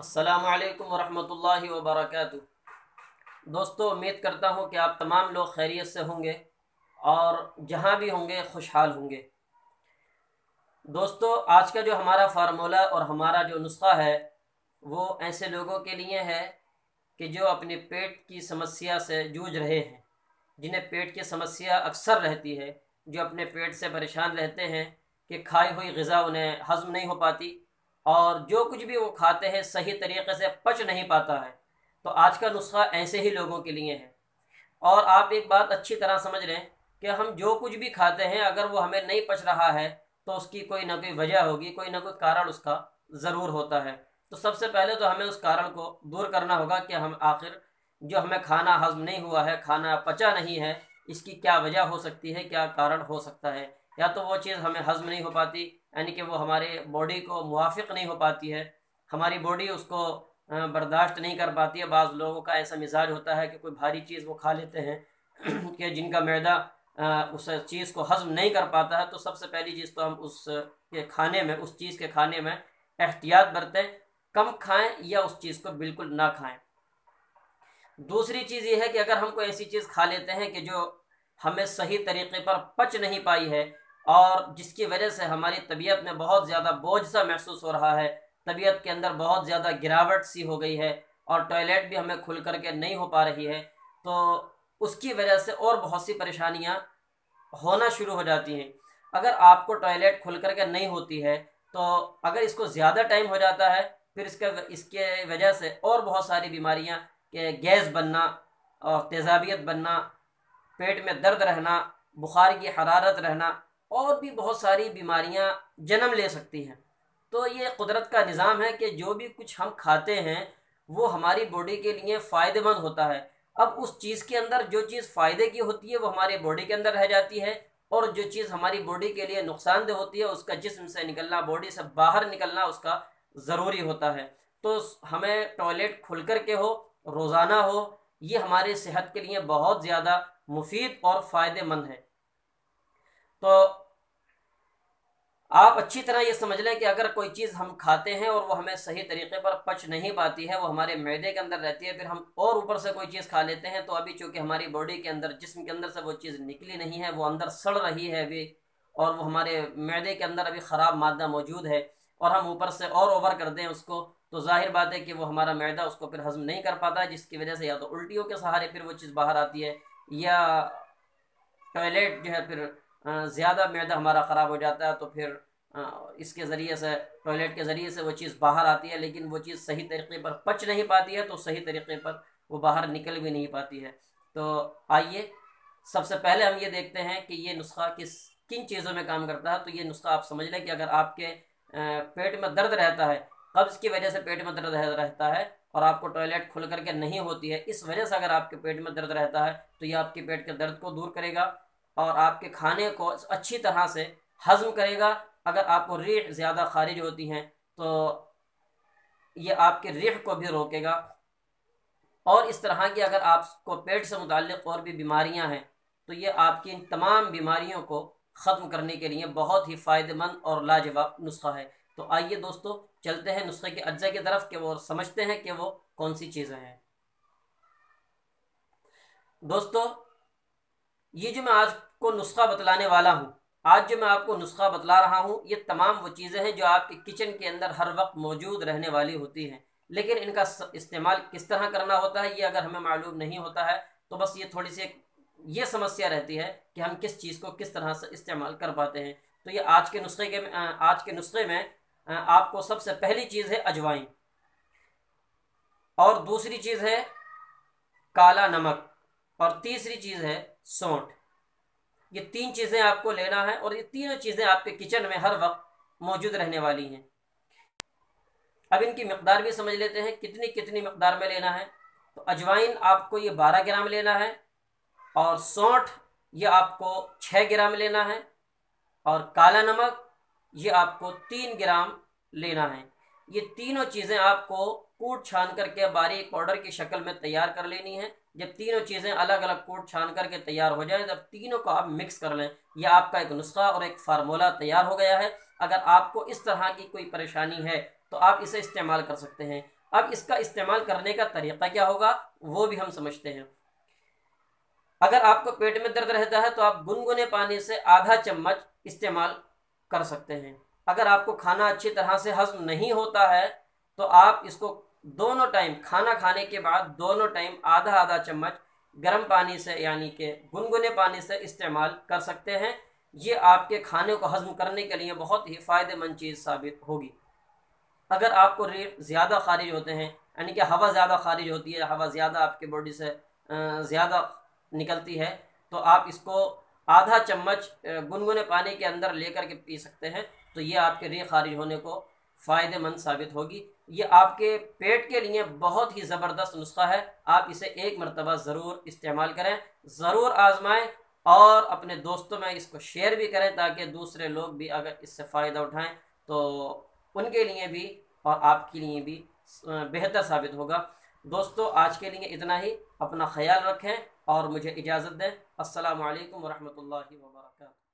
अस्सलामु अलैकुम वरहमतुल्लाहि वबरकातुहू। दोस्तों, उम्मीद करता हूँ कि आप तमाम लोग खैरियत से होंगे और जहाँ भी होंगे खुशहाल होंगे। दोस्तों, आज का जो हमारा फार्मूला और हमारा जो नुस्खा है वो ऐसे लोगों के लिए है कि जो अपने पेट की समस्या से जूझ रहे हैं, जिन्हें पेट की समस्या अक्सर रहती है, जो अपने पेट से परेशान रहते हैं कि खाई हुई ग़िज़ा उन्हें हज़म नहीं हो पाती और जो कुछ भी वो खाते हैं सही तरीके से पच नहीं पाता है। तो आज का नुस्खा ऐसे ही लोगों के लिए है। और आप एक बात अच्छी तरह समझ लें कि हम जो कुछ भी खाते हैं अगर वो हमें नहीं पच रहा है तो उसकी कोई ना कोई वजह होगी, कोई ना कोई कारण उसका ज़रूर होता है। तो सबसे पहले तो हमें उस कारण को दूर करना होगा कि हम आखिर जो हमें खाना हज़म नहीं हुआ है, खाना पचा नहीं है, इसकी क्या वजह हो सकती है, क्या कारण हो सकता है। या तो वो चीज़ हमें हज़म नहीं हो पाती, यानी कि वो हमारे बॉडी को मुवाफ़िक नहीं हो पाती है, हमारी बॉडी उसको बर्दाश्त नहीं कर पाती है। बाज़ लोगों का ऐसा मिजाज होता है कि कोई भारी चीज़ वो खा लेते हैं कि जिनका मैदा उस चीज़ को हज़म नहीं कर पाता है। तो सबसे पहली चीज़ तो हम उस के खाने में, उस चीज़ के खाने में एहतियात बरतें, कम खाएं या उस चीज़ को बिल्कुल ना खाएं। दूसरी चीज़ ये है कि अगर हम कोई ऐसी चीज़ खा लेते हैं कि जो हमें सही तरीके पर पच नहीं पाई है और जिसकी वजह से हमारी तबीयत में बहुत ज़्यादा बोझ सा महसूस हो रहा है, तबीयत के अंदर बहुत ज़्यादा गिरावट सी हो गई है और टॉयलेट भी हमें खुल कर के नहीं हो पा रही है, तो उसकी वजह से और बहुत सी परेशानियाँ होना शुरू हो जाती हैं। अगर आपको टॉयलेट खुल कर के नहीं होती है तो अगर इसको ज़्यादा टाइम हो जाता है, फिर इसके वजह से और बहुत सारी बीमारियां के गैस बनना और तेज़ाबियत बनना, पेट में दर्द रहना, बुखार की हरारत रहना और भी बहुत सारी बीमारियां जन्म ले सकती हैं। तो ये कुदरत का निज़ाम है कि जो भी कुछ हम खाते हैं वो हमारी बॉडी के लिए फ़ायदेमंद होता है। अब उस चीज़ के अंदर जो चीज़ फ़ायदे की होती है वो हमारी बॉडी के अंदर रह जाती है और जो चीज़ हमारी बॉडी के लिए नुकसानदेह होती है उसका जिस्म से निकलना, बॉडी से बाहर निकलना उसका ज़रूरी होता है। तो हमें टॉयलेट खुल कर के हो, रोज़ाना हो, ये हमारी सेहत के लिए बहुत ज़्यादा मुफीद और फ़ायदेमंद है। तो आप अच्छी तरह ये समझ लें कि अगर कोई चीज़ हम खाते हैं और वो हमें सही तरीके पर पच नहीं पाती है, वो हमारे मैदे के अंदर रहती है, फिर हम और ऊपर से कोई चीज़ खा लेते हैं, तो अभी चूंकि हमारी बॉडी के अंदर, जिस्म के अंदर से वो चीज़ निकली नहीं है, वो अंदर सड़ रही है अभी और वो हमारे मैदे के अंदर अभी ख़राब मादा मौजूद है और हम ऊपर से और ओवर कर दें उसको, तो जाहिर बात है कि वो हमारा मैदा उसको फिर हज़म नहीं कर पाता है, जिसकी वजह से या तो उल्टियों के सहारे फिर वो चीज़ बाहर आती है या टॉयलेट जो है फिर ज़्यादा मैदा हमारा ख़राब हो जाता है, तो फिर इसके ज़रिए से, टॉयलेट के ज़रिए से वो चीज़ बाहर आती है, लेकिन वो चीज़ सही तरीके पर पच नहीं पाती है, तो सही तरीके पर वो बाहर निकल भी नहीं पाती है। तो आइए सबसे पहले हम ये देखते हैं कि ये नुस्खा किन चीज़ों में काम करता है। तो ये नुस्खा आप समझ लें कि अगर आपके पेट में दर्द रहता है, कब्ज़ की वजह से पेट में दर्द रहता है और आपको टॉयलेट खुल करके नहीं होती है, इस वजह से अगर आपके पेट में दर्द रहता है तो ये आपके पेट के दर्द को दूर करेगा और आपके खाने को अच्छी तरह से हज़म करेगा। अगर आपको रीह ज़्यादा खारिज होती हैं तो ये आपके रीह को भी रोकेगा। और इस तरह की अगर आपको पेट से मुताल्लिक़ और भी बीमारियां हैं तो ये आपकी इन तमाम बीमारियों को ख़त्म करने के लिए बहुत ही फ़ायदेमंद और लाजवाब नुस्खा है। तो आइए दोस्तों, चलते हैं नुस्खे के अज्जा की तरफ कि वो समझते हैं कि वो कौन सी चीज़ें हैं। दोस्तों, ये जो मैं आज को नुस्खा बतलाने वाला हूँ, आज जो मैं आपको नुस्खा बतला रहा हूँ, ये तमाम वो चीज़ें हैं जो आपके किचन के अंदर हर वक्त मौजूद रहने वाली होती हैं, लेकिन इनका इस्तेमाल किस तरह करना होता है ये अगर हमें मालूम नहीं होता है तो बस ये थोड़ी सी ये समस्या रहती है कि हम किस चीज़ को किस तरह से इस्तेमाल कर पाते हैं। तो ये आज के नुस्खे में आपको सबसे पहली चीज़ है अजवाइन और दूसरी चीज़ है काला नमक और तीसरी चीज़ है सौंठ। ये तीन चीज़ें आपको लेना है और ये तीनों चीज़ें आपके किचन में हर वक्त मौजूद रहने वाली हैं। अब इनकी मकदार भी समझ लेते हैं कितनी कितनी मकदार में लेना है। तो अजवाइन आपको ये 12 ग्राम लेना है और सौंठ ये आपको 6 ग्राम लेना है और काला नमक ये आपको 3 ग्राम लेना है। ये तीनों चीज़ें आपको कूट छान करके बारीक पाउडर की शक्ल में तैयार कर लेनी है। जब तीनों चीज़ें अलग अलग कूट छान करके तैयार हो जाएं तब तीनों को आप मिक्स कर लें। यह आपका एक नुस्खा और एक फार्मूला तैयार हो गया है। अगर आपको इस तरह की कोई परेशानी है तो आप इसे इस्तेमाल कर सकते हैं। अब इसका इस्तेमाल करने का तरीक़ा क्या होगा वो भी हम समझते हैं। अगर आपको पेट में दर्द रहता है तो आप गुनगुने पानी से आधा चम्मच इस्तेमाल कर सकते हैं। अगर आपको खाना अच्छी तरह से हजम नहीं होता है तो आप इसको दोनों टाइम, खाना खाने के बाद दोनों टाइम आधा आधा चम्मच गर्म पानी से यानी कि गुनगुने पानी से इस्तेमाल कर सकते हैं। ये आपके खाने को हजम करने के लिए बहुत ही फ़ायदेमंद चीज़ साबित होगी। अगर आपको रेट ज़्यादा खारिज होते हैं यानी कि हवा ज़्यादा खारिज होती है, हवा ज़्यादा आपके बॉडी से ज़्यादा निकलती है, तो आप इसको आधा चम्मच गुनगुने पानी के अंदर लेकर के पी सकते हैं। तो ये आपके रे खारिज होने को फ़ायदेमंद साबित होगी। ये आपके पेट के लिए बहुत ही ज़बरदस्त नुस्खा है। आप इसे एक मरतबा ज़रूर इस्तेमाल करें, ज़रूर आजमाएं और अपने दोस्तों में इसको शेयर भी करें ताकि दूसरे लोग भी अगर इससे फ़ायदा उठाएं तो उनके लिए भी और आपके लिए भी बेहतर साबित होगा। दोस्तों आज के लिए इतना ही। अपना ख्याल रखें और मुझे इजाज़त दें। अस्सलामु अलैकुम वरहमतुल्लाहि वबरकातुहू।